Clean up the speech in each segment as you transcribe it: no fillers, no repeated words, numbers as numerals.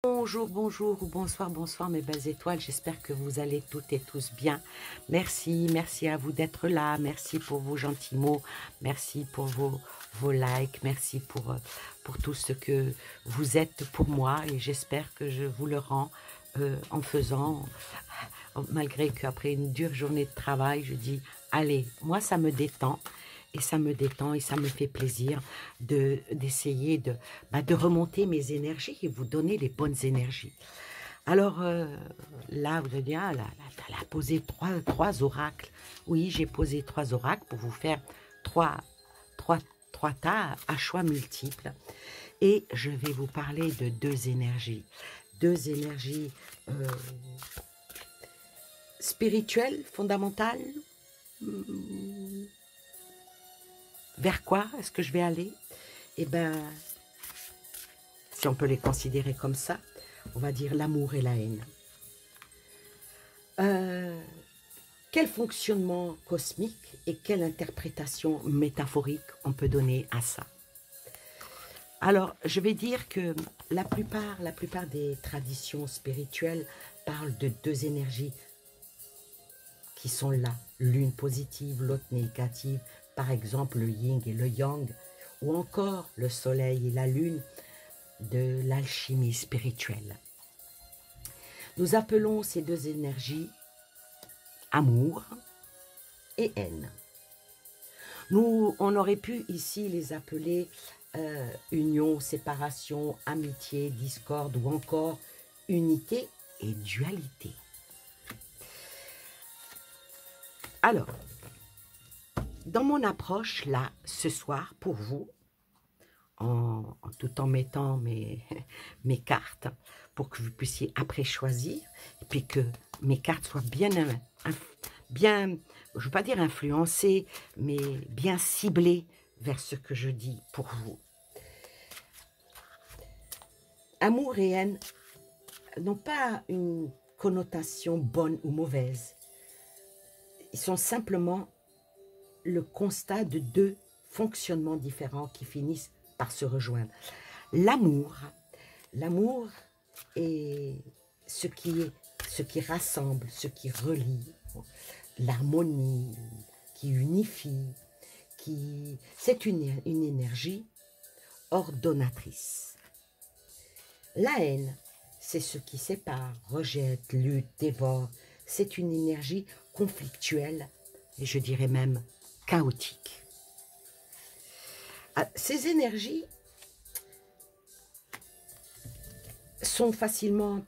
Bonjour, bonjour ou bonsoir, bonsoir mes belles étoiles, j'espère que vous allez toutes et tous bien. Merci à vous d'être là, merci pour vos gentils mots, merci pour vos likes, merci pour tout ce que vous êtes pour moi et j'espère que je vous le rends en faisant, malgré qu'après une dure journée de travail, je dis, allez, moi ça me détend. Et ça me détend et ça me fait plaisir d'essayer de remonter mes énergies et vous donner les bonnes énergies. Alors là, vous allez dire, ah, là, elle a posé trois oracles. Oui, j'ai posé 3 oracles pour vous faire trois, trois tas à choix multiples. Et je vais vous parler de 2 énergies. 2 énergies spirituelles, fondamentales. Vers quoi est-ce que je vais aller? Eh bien, si on peut les considérer comme ça, on va dire l'amour et la haine. Quel fonctionnement cosmique et quelle interprétation métaphorique on peut donner à ça? Alors, je vais dire que la plupart des traditions spirituelles parlent de 2 énergies qui sont là, l'une positive, l'autre négative, par exemple le yin et le yang, ou encore le soleil et la lune, de l'alchimie spirituelle. Nous appelons ces 2 énergies amour et haine. On aurait pu ici les appeler union, séparation, amitié, discorde ou encore unité et dualité. Alors, dans mon approche là, ce soir, pour vous, tout en mettant mes cartes pour que vous puissiez après choisir et puis que mes cartes soient bien, je ne veux pas dire influencées, mais bien ciblées vers ce que je dis pour vous. Amour et haine n'ont pas une connotation bonne ou mauvaise. Ils sont simplement le constat de 2 fonctionnements différents qui finissent par se rejoindre. L'amour est ce qui rassemble, ce qui relie, l'harmonie, qui unifie, c'est une énergie ordonnatrice. La haine, c'est ce qui sépare, rejette, lutte, dévore. C'est une énergie conflictuelle et je dirais même chaotique. Ces énergies sont facilement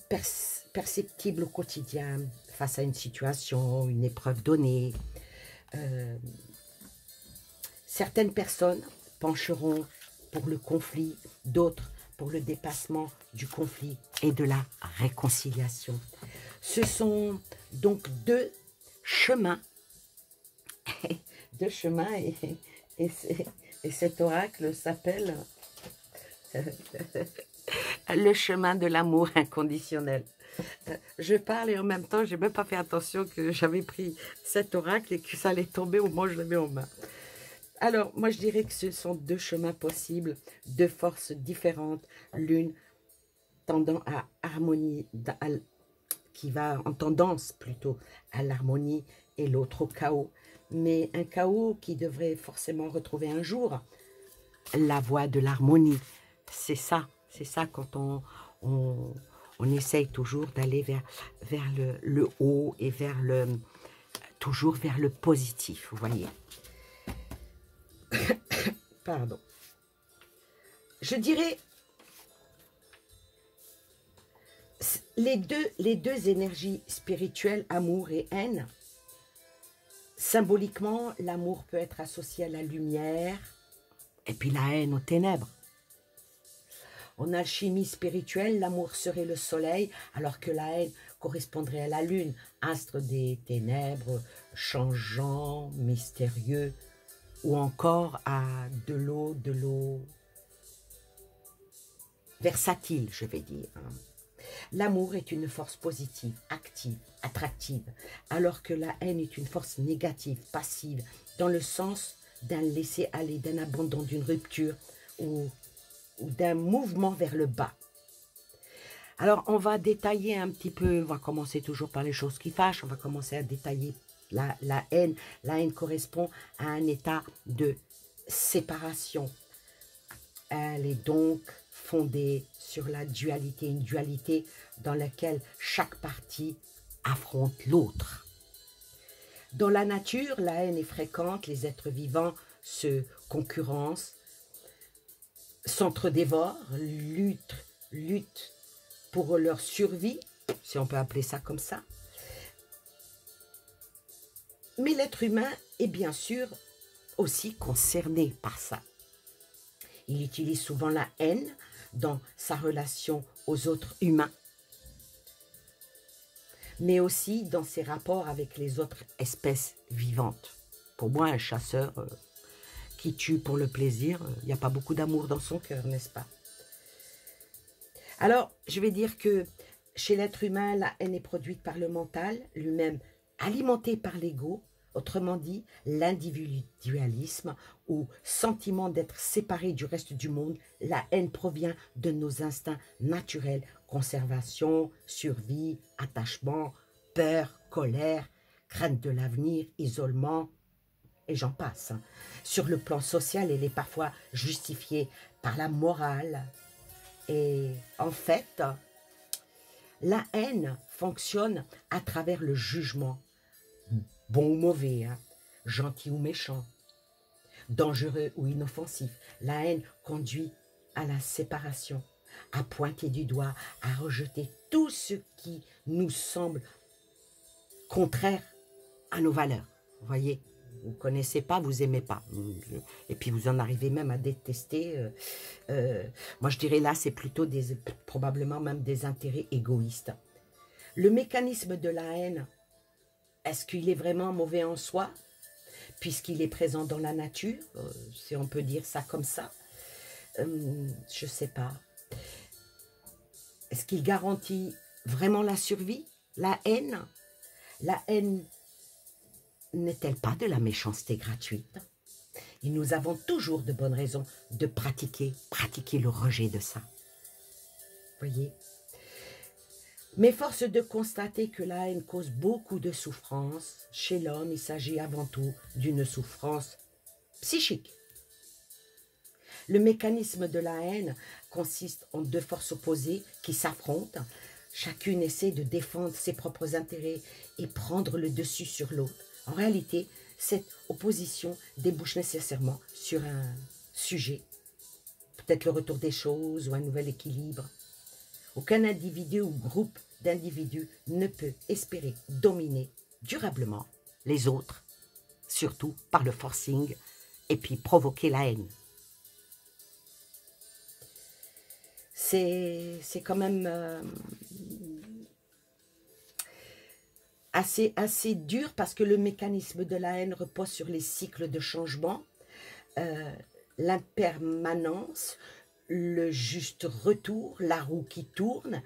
perceptibles au quotidien face à une situation, une épreuve donnée. Certaines personnes pencheront pour le conflit, d'autres pour le dépassement du conflit et de la réconciliation. Ce sont donc 2 chemins, et cet oracle s'appelle le chemin de l'amour inconditionnel. Je parle et en même temps, je n'ai même pas fait attention que j'avais pris cet oracle et que ça allait tomber au moment où je l'avais en main. Alors, moi, je dirais que ce sont 2 chemins possibles, 2 forces différentes, l'une tendant à harmonie, qui va en tendance plutôt à l'harmonie et l'autre au chaos. Mais un chaos qui devrait forcément retrouver un jour la voie de l'harmonie. C'est ça quand on essaye toujours d'aller vers le haut et toujours vers le positif, vous voyez. Pardon. Je dirais, les deux énergies spirituelles, amour et haine, symboliquement, l'amour peut être associé à la lumière et puis la haine aux ténèbres. En alchimie spirituelle, l'amour serait le soleil, alors que la haine correspondrait à la lune, astre des ténèbres, changeant, mystérieux, ou encore à de l'eau versatile, je vais dire. L'amour est une force positive, active, attractive, alors que la haine est une force négative, passive, dans le sens d'un laisser-aller, d'un abandon, d'une rupture ou d'un mouvement vers le bas. Alors, on va détailler un petit peu, on va commencer toujours par les choses qui fâchent, on va commencer à détailler la haine. La haine correspond à un état de séparation. Elle est donc fondée sur la dualité, une dualité dans laquelle chaque partie affronte l'autre. Dans la nature, la haine est fréquente, les êtres vivants se concurrencent, s'entre-dévorent, luttent pour leur survie, si on peut appeler ça comme ça. Mais l'être humain est bien sûr aussi concerné par ça. Il utilise souvent la haine dans sa relation aux autres humains, mais aussi dans ses rapports avec les autres espèces vivantes. Pour moi, un chasseur qui tue pour le plaisir, il n'y a pas beaucoup d'amour dans son cœur, n'est-ce pas? Alors, je vais dire que chez l'être humain, la haine est produite par le mental, lui-même alimenté par l'ego, autrement dit, l'individualisme ou sentiment d'être séparé du reste du monde. La haine provient de nos instincts naturels, conservation, survie, attachement, peur, colère, crainte de l'avenir, isolement, et j'en passe. Sur le plan social, elle est parfois justifiée par la morale. Et en fait, la haine fonctionne à travers le jugement, bon ou mauvais, hein, gentil ou méchant, dangereux ou inoffensif. La haine conduit à la séparation, à pointer du doigt, à rejeter tout ce qui nous semble contraire à nos valeurs. Vous voyez, vous ne connaissez pas, vous n'aimez pas. Et puis vous en arrivez même à détester. Moi je dirais là, c'est plutôt probablement même des intérêts égoïstes. Le mécanisme de la haine, est-ce qu'il est vraiment mauvais en soi, puisqu'il est présent dans la nature, si on peut dire ça comme ça? Je ne sais pas. Est-ce qu'il garantit vraiment la survie? La haine n'est-elle pas de la méchanceté gratuite? Et nous avons toujours de bonnes raisons de pratiquer le rejet de ça. Voyez? Mais force de constater que la haine cause beaucoup de souffrance. Chez l'homme, il s'agit avant tout d'une souffrance psychique. Le mécanisme de la haine consiste en deux forces opposées qui s'affrontent. Chacune essaie de défendre ses propres intérêts et prendre le dessus sur l'autre. En réalité, cette opposition débouche nécessairement sur un sujet, peut-être le retour des choses ou un nouvel équilibre. Aucun individu ou groupe d'individus ne peut espérer dominer durablement les autres, surtout par le forcing, et puis provoquer la haine. C'est quand même assez dur parce que le mécanisme de la haine repose sur les cycles de changement, l'impermanence, le juste retour, la roue qui tourne.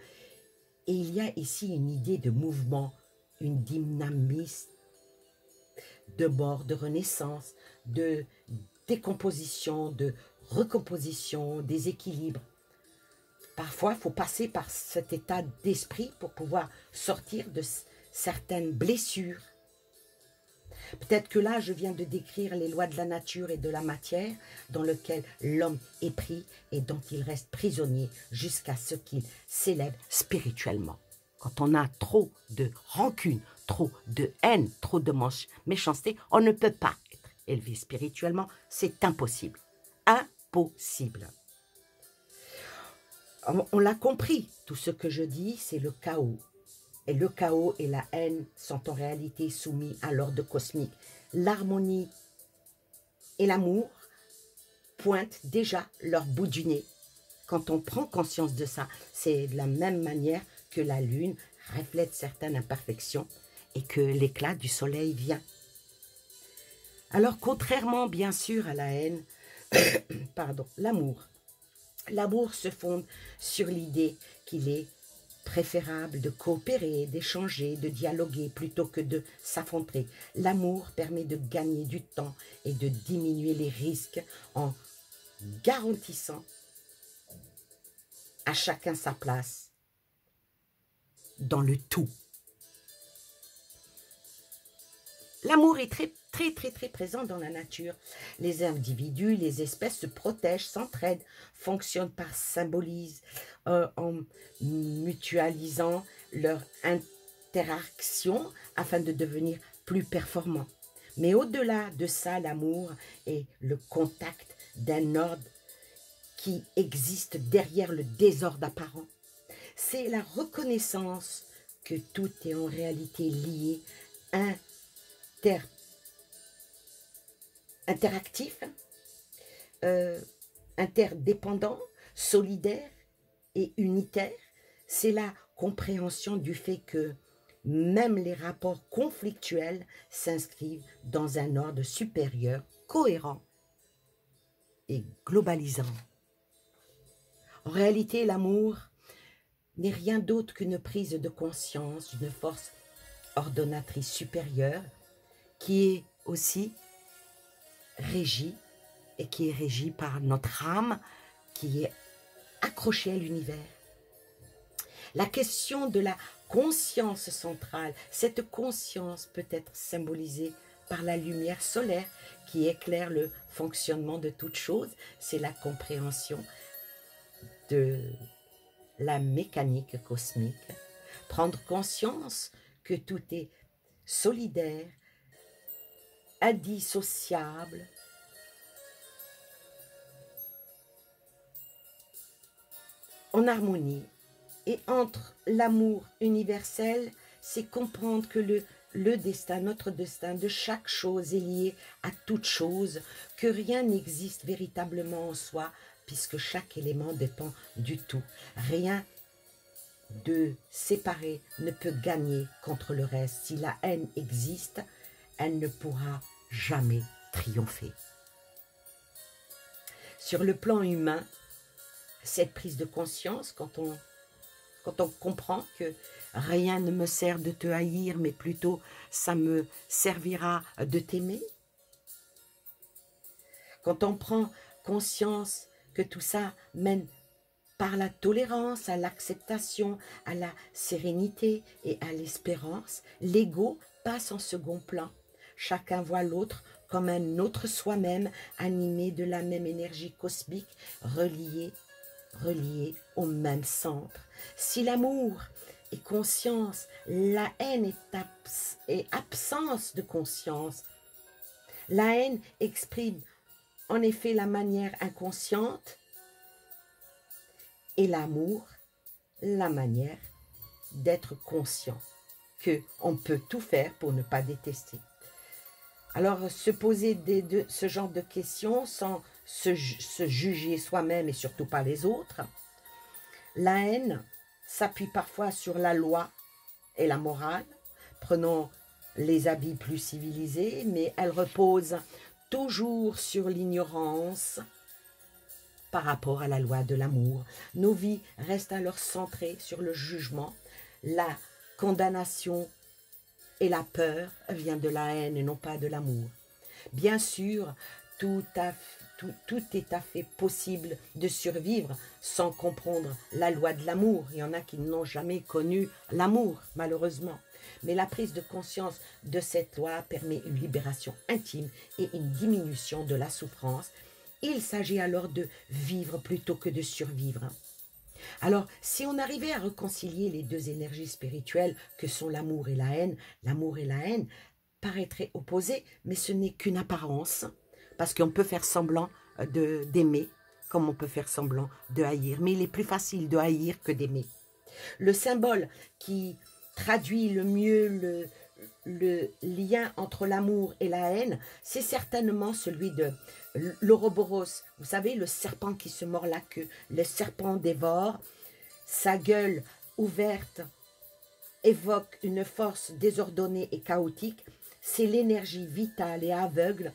Et il y a ici une idée de mouvement, une dynamisme, de mort, de renaissance, de décomposition, de recomposition, des équilibres. Parfois, il faut passer par cet état d'esprit pour pouvoir sortir de certaines blessures. Peut-être que là, je viens de décrire les lois de la nature et de la matière dans lesquelles l'homme est pris et dont il reste prisonnier jusqu'à ce qu'il s'élève spirituellement. Quand on a trop de rancune, trop de haine, trop de méchanceté, on ne peut pas être élevé spirituellement. C'est impossible. Impossible. On l'a compris, tout ce que je dis, c'est le chaos. Et le chaos et la haine sont en réalité soumis à l'ordre cosmique. L'harmonie et l'amour pointent déjà leur bout du nez. Quand on prend conscience de ça, c'est de la même manière que la lune reflète certaines imperfections et que l'éclat du soleil vient. Alors, contrairement bien sûr à la haine, pardon, l'amour. L'amour se fonde sur l'idée qu'il est préférable de coopérer, d'échanger, de dialoguer plutôt que de s'affronter. L'amour permet de gagner du temps et de diminuer les risques en garantissant à chacun sa place dans le tout. L'amour est très présent dans la nature. Les individus, les espèces se protègent, s'entraident, fonctionnent par symbolisme, en mutualisant leur interaction afin de devenir plus performants. Mais au-delà de ça, l'amour est le contact d'un ordre qui existe derrière le désordre apparent. C'est la reconnaissance que tout est en réalité lié, interactif, interdépendant, solidaire et unitaire. C'est la compréhension du fait que même les rapports conflictuels s'inscrivent dans un ordre supérieur, cohérent et globalisant. En réalité, l'amour n'est rien d'autre qu'une prise de conscience d'une force ordonnatrice supérieure qui est aussi régie et qui est régie par notre âme qui est accrochée à l'univers. La question de la conscience centrale, cette conscience peut être symbolisée par la lumière solaire qui éclaire le fonctionnement de toute chose. C'est la compréhension de la mécanique cosmique. Prendre conscience que tout est solidaire, indissociable, en harmonie. Et entre l'amour universel, c'est comprendre que le destin, notre destin de chaque chose est lié à toute chose, que rien n'existe véritablement en soi, puisque chaque élément dépend du tout. Rien de séparé ne peut gagner contre le reste. Si la haine existe, elle ne pourra jamais triompher. Sur le plan humain, cette prise de conscience, quand on comprend que rien ne me sert de te haïr, mais plutôt ça me servira de t'aimer. Quand on prend conscience que tout ça mène par la tolérance, à l'acceptation, à la sérénité et à l'espérance, l'ego passe en second plan. Chacun voit l'autre comme un autre soi-même, animé de la même énergie cosmique, relié au même centre. Si l'amour est conscience, la haine est absence de conscience. La haine exprime en effet la manière inconsciente et l'amour, la manière d'être conscient qu'on peut tout faire pour ne pas détester. Alors, se poser ce genre de questions sans se juger soi-même et surtout pas les autres. La haine s'appuie parfois sur la loi et la morale, prenons les habits plus civilisés, mais elle repose toujours sur l'ignorance par rapport à la loi de l'amour. Nos vies restent alors centrées sur le jugement, la condamnation et la peur vient de la haine et non pas de l'amour. Bien sûr, tout est à fait possible de survivre sans comprendre la loi de l'amour. Il y en a qui n'ont jamais connu l'amour, malheureusement. Mais la prise de conscience de cette loi permet une libération intime et une diminution de la souffrance. Il s'agit alors de vivre plutôt que de survivre. Alors, si on arrivait à réconcilier les deux énergies spirituelles que sont l'amour et la haine paraîtraient opposés, mais ce n'est qu'une apparence, parce qu'on peut faire semblant d'aimer, comme on peut faire semblant de haïr. Mais il est plus facile de haïr que d'aimer. Le symbole qui traduit le mieux le lien entre l'amour et la haine, c'est certainement celui de l'Ouroboros. Vous savez, le serpent qui se mord la queue. Le serpent dévore, sa gueule ouverte évoque une force désordonnée et chaotique. C'est l'énergie vitale et aveugle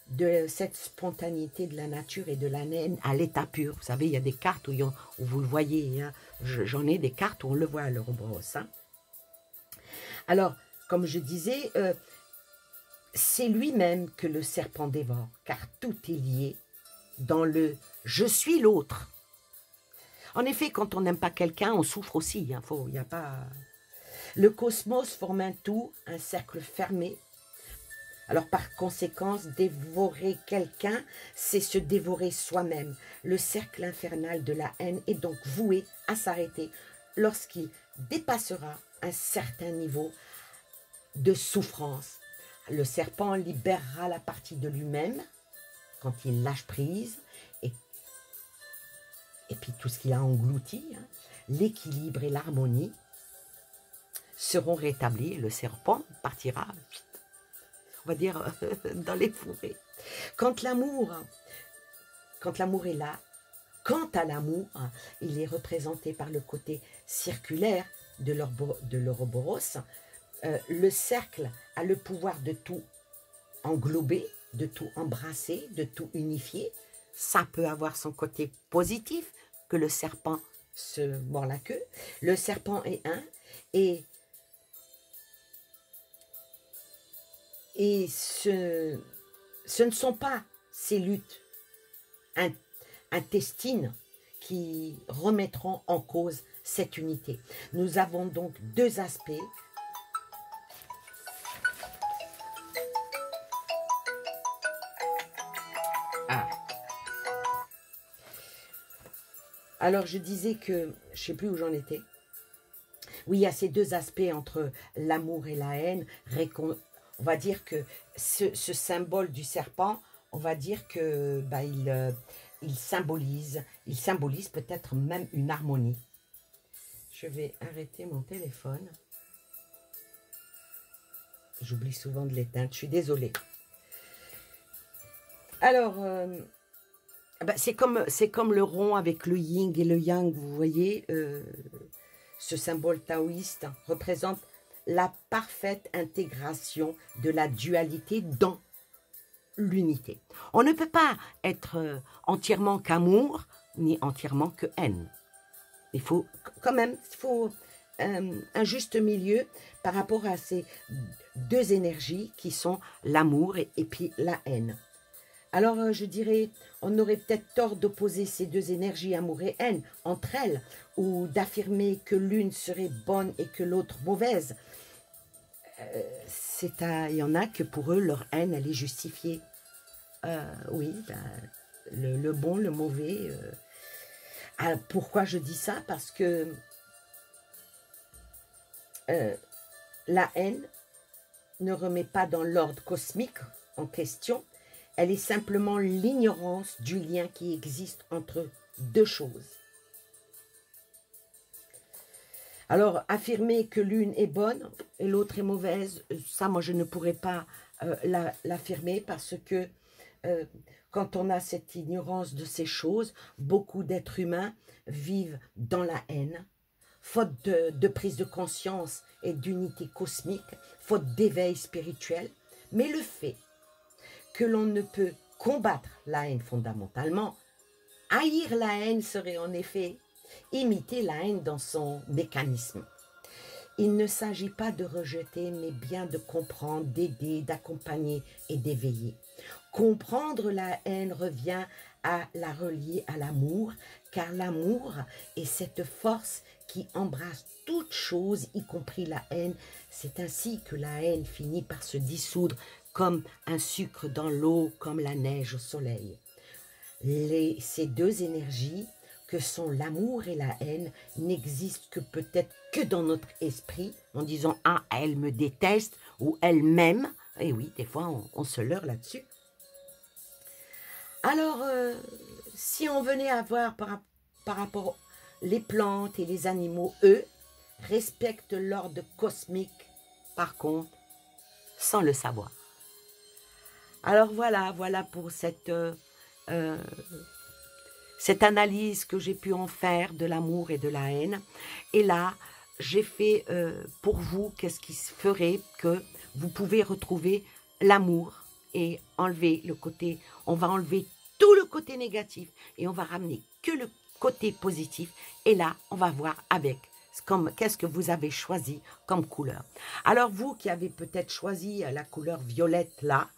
de cette spontanéité de la nature et de la haine à l'état pur. Vous savez, il y a des cartes où vous le voyez. Hein. J'en ai des cartes où on le voit à l'Ouroboros. Hein. Alors, comme je disais, c'est lui-même que le serpent dévore, car tout est lié dans le « je suis l'autre ». En effet, quand on n'aime pas quelqu'un, on souffre aussi. Il n'y a pas... Le cosmos forme un tout, un cercle fermé. Alors par conséquent, dévorer quelqu'un, c'est se dévorer soi-même. Le cercle infernal de la haine est donc voué à s'arrêter lorsqu'il dépassera un certain niveau de souffrance. Le serpent libérera la partie de lui-même quand il lâche prise et puis tout ce qu'il a englouti, hein, l'équilibre et l'harmonie seront rétablis. Le serpent partira, on va dire, dans les fourrés. Quand l'amour est là, quant à l'amour, il est représenté par le côté circulaire de l'Ouroboros. Le cercle a le pouvoir de tout englober, de tout embrasser, de tout unifier. Ça peut avoir son côté positif, que le serpent se mord la queue. Le serpent est un, et ce ne sont pas ces luttes intestines qui remettront en cause cette unité. Nous avons donc deux aspects. Ah. Alors je disais que, je ne sais plus où j'en étais. Oui, il y a ces deux aspects entre l'amour et la haine. On va dire que ce symbole du serpent, on va dire que il symbolise peut-être même une harmonie. Je vais arrêter mon téléphone. J'oublie souvent de l'éteindre, je suis désolée. Alors, c'est comme le rond avec le yin et le yang, vous voyez. Ce symbole taoïste représente la parfaite intégration de la dualité dans l'unité. On ne peut pas être entièrement qu'amour, ni entièrement que haine. Il faut quand même, un juste milieu par rapport à ces deux énergies qui sont l'amour et puis la haine. Alors, je dirais, on aurait peut-être tort d'opposer ces deux énergies, amour et haine, entre elles, ou d'affirmer que l'une serait bonne et que l'autre mauvaise. Il y en a que pour eux, leur haine, elle est justifiée. Oui, le bon, le mauvais. Pourquoi je dis ça? Parce que la haine ne remet pas dans l'ordre cosmique en question. Elle est simplement l'ignorance du lien qui existe entre deux choses. Alors, affirmer que l'une est bonne et l'autre est mauvaise, ça, moi, je ne pourrais pas l'affirmer parce que quand on a cette ignorance de ces choses, beaucoup d'êtres humains vivent dans la haine, faute de prise de conscience et d'unité cosmique, faute d'éveil spirituel. Mais le fait que l'on ne peut combattre la haine fondamentalement, haïr la haine serait en effet imiter la haine dans son mécanisme. Il ne s'agit pas de rejeter, mais bien de comprendre, d'aider, d'accompagner et d'éveiller. Comprendre la haine revient à la relier à l'amour, car l'amour est cette force qui embrasse toute chose, y compris la haine. C'est ainsi que la haine finit par se dissoudre comme un sucre dans l'eau, comme la neige au soleil. Ces deux énergies que sont l'amour et la haine n'existent que peut-être que dans notre esprit, en disant « Ah, elle me déteste » ou « elle m'aime ». Et oui, des fois, on se leurre là-dessus. Alors, si on venait à voir par rapport les plantes et les animaux, eux, respectent l'ordre cosmique, par contre, sans le savoir. Alors voilà pour cette analyse que j'ai pu en faire de l'amour et de la haine. Et là, j'ai fait pour vous qu'est-ce qui se ferait que vous pouvez retrouver l'amour et enlever le côté, on va enlever tout le côté négatif et on va ramener que le côté positif. Et là, on va voir avec qu'est-ce que vous avez choisi comme couleur. Alors vous qui avez peut-être choisi la couleur violette là,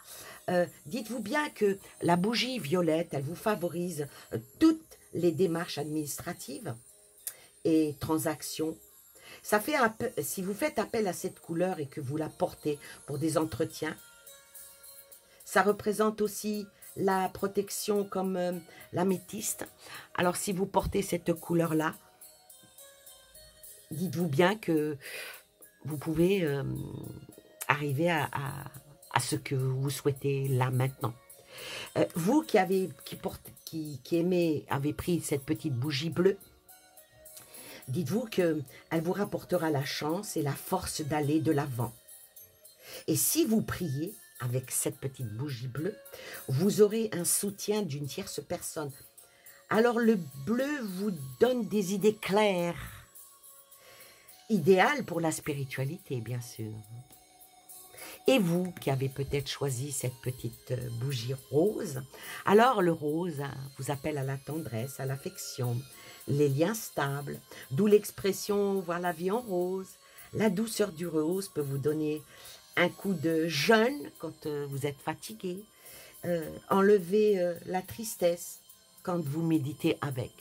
dites-vous bien que la bougie violette, elle vous favorise toutes les démarches administratives et transactions. Ça fait si vous faites appel à cette couleur et que vous la portez pour des entretiens, ça représente aussi la protection comme l'améthyste. Alors, si vous portez cette couleur-là, dites-vous bien que vous pouvez arriver à ce que vous souhaitez là maintenant. Vous qui aimez, avez pris cette petite bougie bleue, dites-vous qu'elle vous rapportera la chance et la force d'aller de l'avant. Et si vous priez avec cette petite bougie bleue, vous aurez un soutien d'une tierce personne. Alors le bleu vous donne des idées claires, idéales pour la spiritualité, bien sûr. Et vous qui avez peut-être choisi cette petite bougie rose, alors le rose vous appelle à la tendresse, à l'affection, les liens stables, d'où l'expression « voir la vie en rose ». La douceur du rose peut vous donner un coup de jeûne quand vous êtes fatigué, enlever la tristesse quand vous méditez avec.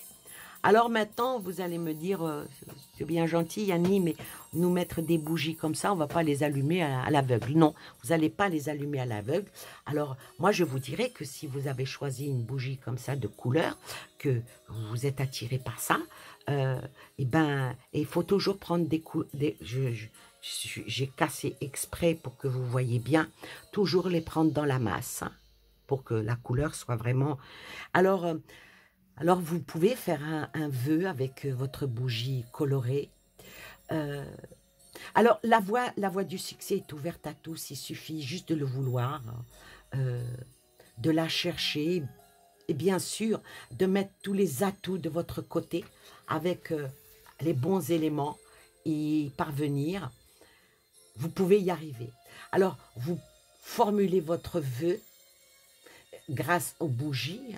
Alors maintenant, vous allez me dire, c'est bien gentil Yanni, mais nous mettre des bougies comme ça, on ne va pas les allumer à l'aveugle. Non, vous n'allez pas les allumer à l'aveugle. Alors moi, je vous dirais que si vous avez choisi une bougie comme ça de couleur, que vous êtes attiré par ça, il faut toujours prendre j'ai cassé exprès pour que vous voyez bien, toujours les prendre dans la masse, hein, pour que la couleur soit vraiment... Alors, vous pouvez faire un vœu avec votre bougie colorée. Alors, la voie du succès est ouverte à tous. Il suffit juste de le vouloir, de la chercher et bien sûr, de mettre tous les atouts de votre côté avec les bons éléments et y parvenir. Vous pouvez y arriver. Alors, vous formulez votre vœu grâce aux bougies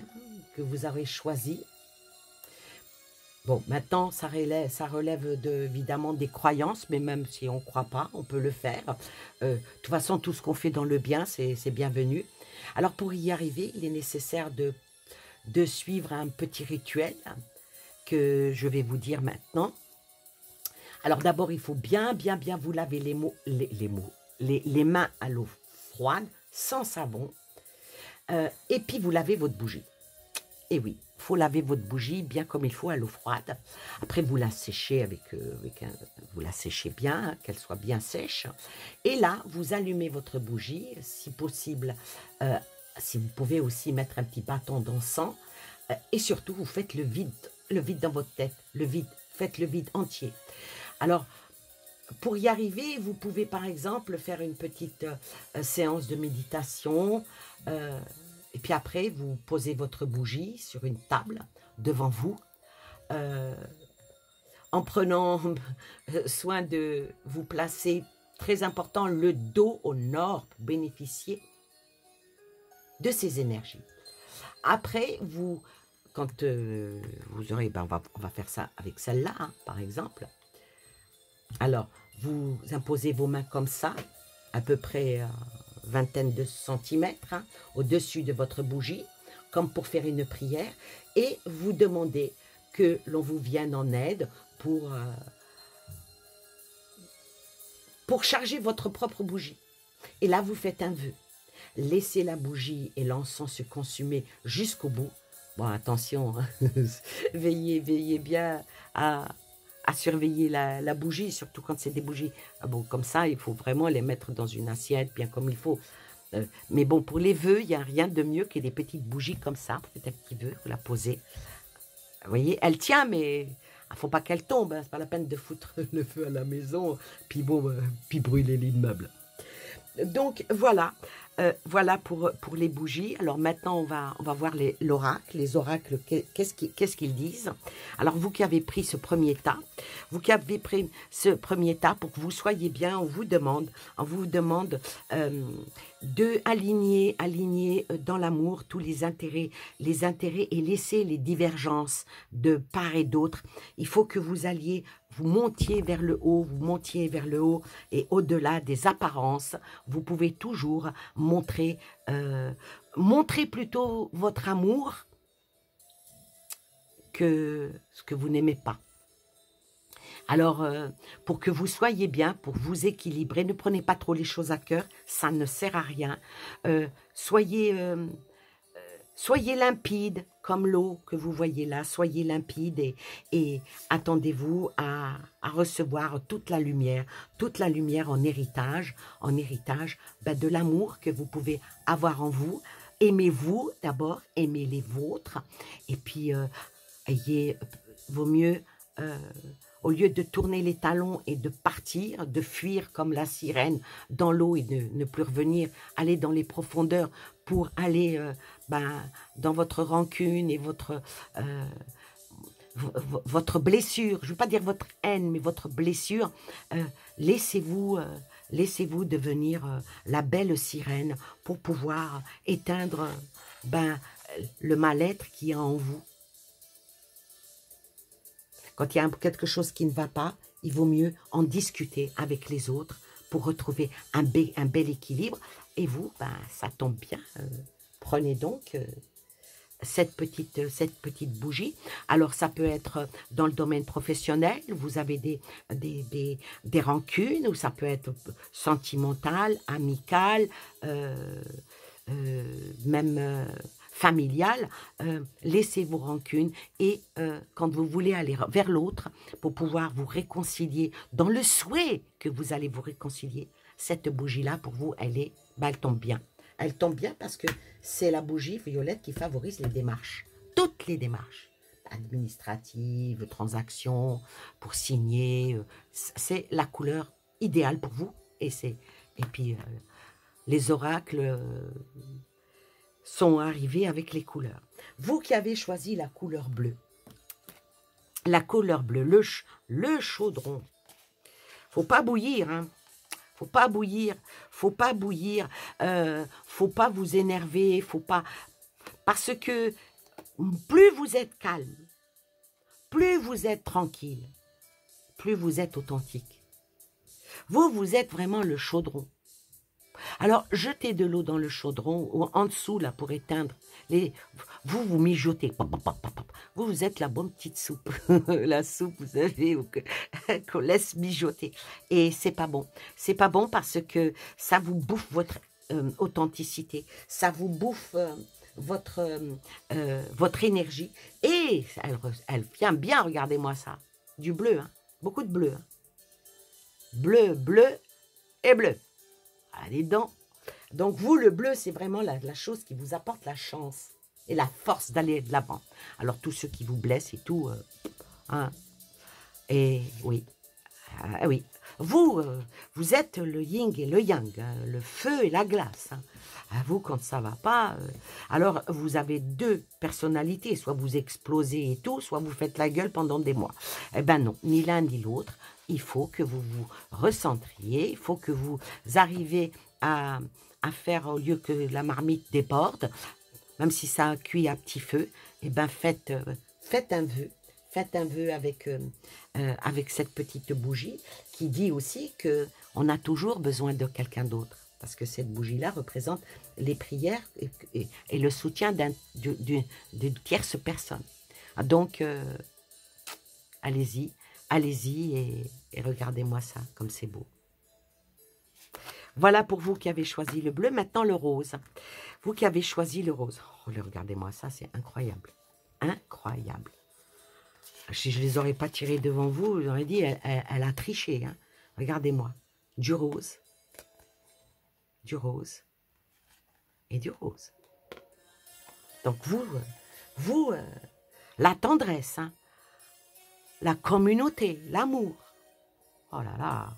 que vous avez choisies. Bon, maintenant, ça relève évidemment des croyances, mais même si on ne croit pas, on peut le faire. De toute façon, tout ce qu'on fait dans le bien, c'est bienvenu. Alors, pour y arriver, il est nécessaire de suivre un petit rituel que je vais vous dire maintenant. Alors, d'abord, il faut bien vous laver les mains à l'eau froide, sans savon. Et puis, vous lavez votre bougie. Et oui, il faut laver votre bougie bien comme il faut à l'eau froide. Après, vous la séchez vous la séchez bien, qu'elle soit bien sèche. Et là, vous allumez votre bougie, si possible. Si vous pouvez aussi mettre un petit bâton d'encens. Et surtout, vous faites le vide dans votre tête, faites le vide entier. Alors, pour y arriver, vous pouvez par exemple faire une petite séance de méditation. Et puis après, vous posez votre bougie sur une table devant vous, en prenant soin de vous placer, très important, le dos au nord pour bénéficier de ces énergies. Après, quand vous aurez, on va faire ça avec celle-là, hein, par exemple. Alors, vous imposez vos mains comme ça, à peu près vingtaine de centimètres, hein, au-dessus de votre bougie, comme pour faire une prière, et vous demandez que l'on vous vienne en aide pour charger votre propre bougie. Et là, vous faites un vœu. Laissez la bougie et l'encens se consumer jusqu'au bout. Bon, attention, hein, veillez bien à surveiller la bougie, surtout quand c'est des bougies comme ça, il faut vraiment les mettre dans une assiette, bien comme il faut. Mais bon, pour les vœux, il n'y a rien de mieux que des petites bougies comme ça. Vous faites un petit vœu, vous la posez. Vous voyez, elle tient, mais il ne faut pas qu'elle tombe. Hein, c'est pas la peine de foutre le feu à la maison, puis brûler l'immeuble. Donc, voilà. Voilà pour les bougies. Alors maintenant, on va voir l'oracle. Les oracles, qu'est-ce qu'ils disent? Alors, vous qui avez pris ce premier tas, pour que vous soyez bien, on vous demande de aligner dans l'amour tous les intérêts et laisser les divergences de part et d'autre. Il faut que vous montiez vers le haut, et au-delà des apparences, vous pouvez toujours montrer plutôt votre amour que ce que vous n'aimez pas. Alors, pour que vous soyez bien, pour vous équilibrer, ne prenez pas trop les choses à cœur, ça ne sert à rien. Soyez limpide, comme l'eau que vous voyez là, soyez limpide et attendez-vous à recevoir toute la lumière en héritage ben, de l'amour que vous pouvez avoir en vous. Aimez-vous d'abord, aimez les vôtres, et puis vaut mieux, au lieu de tourner les talons et de partir, de fuir comme la sirène dans l'eau et de ne plus revenir, aller dans les profondeurs pour aller dans votre rancune et votre blessure, je ne veux pas dire votre haine, mais votre blessure, laissez-vous devenir la belle sirène pour pouvoir éteindre le mal-être qu'il y a en vous. Quand il y a quelque chose qui ne va pas, il vaut mieux en discuter avec les autres pour retrouver un bel équilibre. Et vous, ça tombe bien, prenez donc cette petite bougie. Alors, ça peut être dans le domaine professionnel, vous avez des rancunes, ou ça peut être sentimental, amical, même familial. Laissez vos rancunes et quand vous voulez aller vers l'autre pour pouvoir vous réconcilier, dans le souhait que vous allez vous réconcilier, cette bougie-là, pour vous, elle tombe bien. Elle tombe bien parce que c'est la bougie violette qui favorise les démarches. Toutes les démarches administratives, transactions, pour signer. C'est la couleur idéale pour vous. Et puis, les oracles sont arrivés avec les couleurs. Vous qui avez choisi la couleur bleue, le chaudron. Faut pas bouillir, hein. Faut pas bouillir, faut pas vous énerver, parce que plus vous êtes calme, plus vous êtes tranquille, plus vous êtes authentique. Vous êtes vraiment le chaudron. Alors, jetez de l'eau dans le chaudron, ou en dessous, là, pour éteindre. Vous mijotez. Vous êtes la bonne petite soupe. La soupe, vous savez, qu'on laisse mijoter. Et c'est pas bon. C'est pas bon parce que ça vous bouffe votre authenticité. Ça vous bouffe votre énergie. Et elle vient bien, regardez-moi ça. Du bleu, hein. Beaucoup de bleu. Hein. Bleu, bleu et bleu. Allez dedans. Donc vous, le bleu, c'est vraiment la chose qui vous apporte la chance et la force d'aller de l'avant. Alors tous ceux qui vous blessent et tout, hein, et oui, oui. Vous êtes le yin et le yang, hein, le feu et la glace. Hein. À vous, quand ça va pas, alors vous avez deux personnalités, soit vous explosez et tout, soit vous faites la gueule pendant des mois. Eh ben non, ni l'un ni l'autre. Il faut que vous vous recentriez, il faut que vous arriviez à faire, au lieu que la marmite déborde, même si ça cuit à petit feu, eh ben faites un vœu. Faites un vœu avec cette petite bougie qui dit aussi qu'on a toujours besoin de quelqu'un d'autre. Parce que cette bougie-là représente les prières et le soutien d'une tierce personne. Donc, allez-y et regardez-moi ça, comme c'est beau. Voilà pour vous qui avez choisi le bleu. Maintenant, le rose. Vous qui avez choisi le rose. Oh, regardez-moi ça, c'est incroyable. Incroyable. Si je ne les aurais pas tirés devant vous, j'aurais dit, elle a triché. Hein. Regardez-moi. Du rose. Du rose. Et du rose. Donc vous la tendresse, hein, la communauté, l'amour. Oh là là.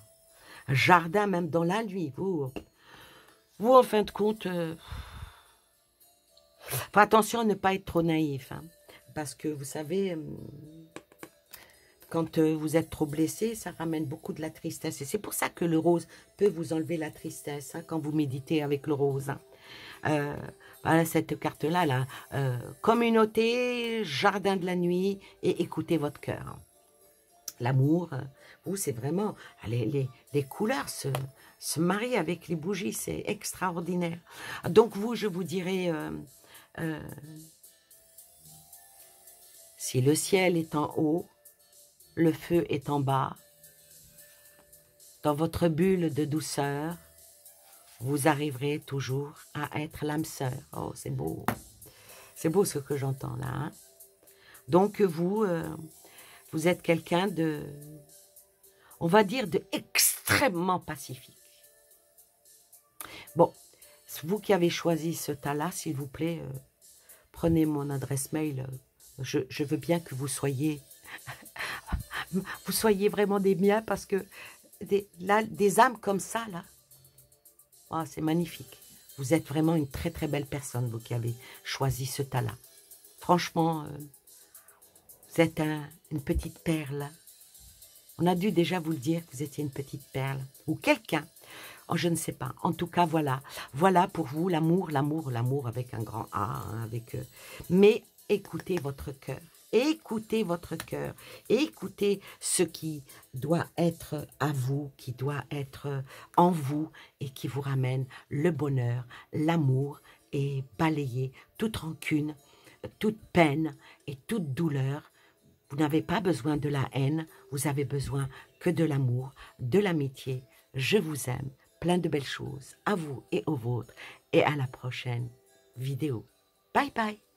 Un jardin même dans la nuit. Vous en fin de compte, faut attention à ne pas être trop naïf. Hein, parce que vous savez, quand vous êtes trop blessé, ça ramène beaucoup de la tristesse. Et c'est pour ça que le rose peut vous enlever la tristesse, hein, quand vous méditez avec le rose. Hein. Voilà cette carte-là, là, communauté, jardin de la nuit, et écoutez votre cœur. L'amour, vous, c'est vraiment, les couleurs se marient avec les bougies, c'est extraordinaire. Donc vous, je vous dirais, si le ciel est en haut, Le feu est en bas. Dans votre bulle de douceur, vous arriverez toujours à être l'âme sœur. Oh, c'est beau. C'est beau ce que j'entends là. Hein? Donc vous, vous êtes quelqu'un de, on va dire, de extrêmement pacifique. Bon, vous qui avez choisi ce tas-là, s'il vous plaît, prenez mon adresse mail. Je veux bien que vous soyez vraiment des miens parce que des âmes comme ça, là, oh, c'est magnifique. Vous êtes vraiment une très très belle personne, vous qui avez choisi ce tas-là. Franchement, vous êtes une petite perle. On a dû déjà vous le dire que vous étiez une petite perle. Ou quelqu'un. Oh, je ne sais pas. En tout cas, voilà. Voilà pour vous l'amour, l'amour, l'amour avec un grand A. Hein, mais écoutez votre cœur. Écoutez votre cœur. Écoutez ce qui doit être à vous, qui doit être en vous et qui vous ramène le bonheur, l'amour et balayer toute rancune, toute peine et toute douleur. Vous n'avez pas besoin de la haine, vous avez besoin que de l'amour, de l'amitié. Je vous aime, plein de belles choses à vous et aux vôtres. Et à la prochaine vidéo. Bye bye.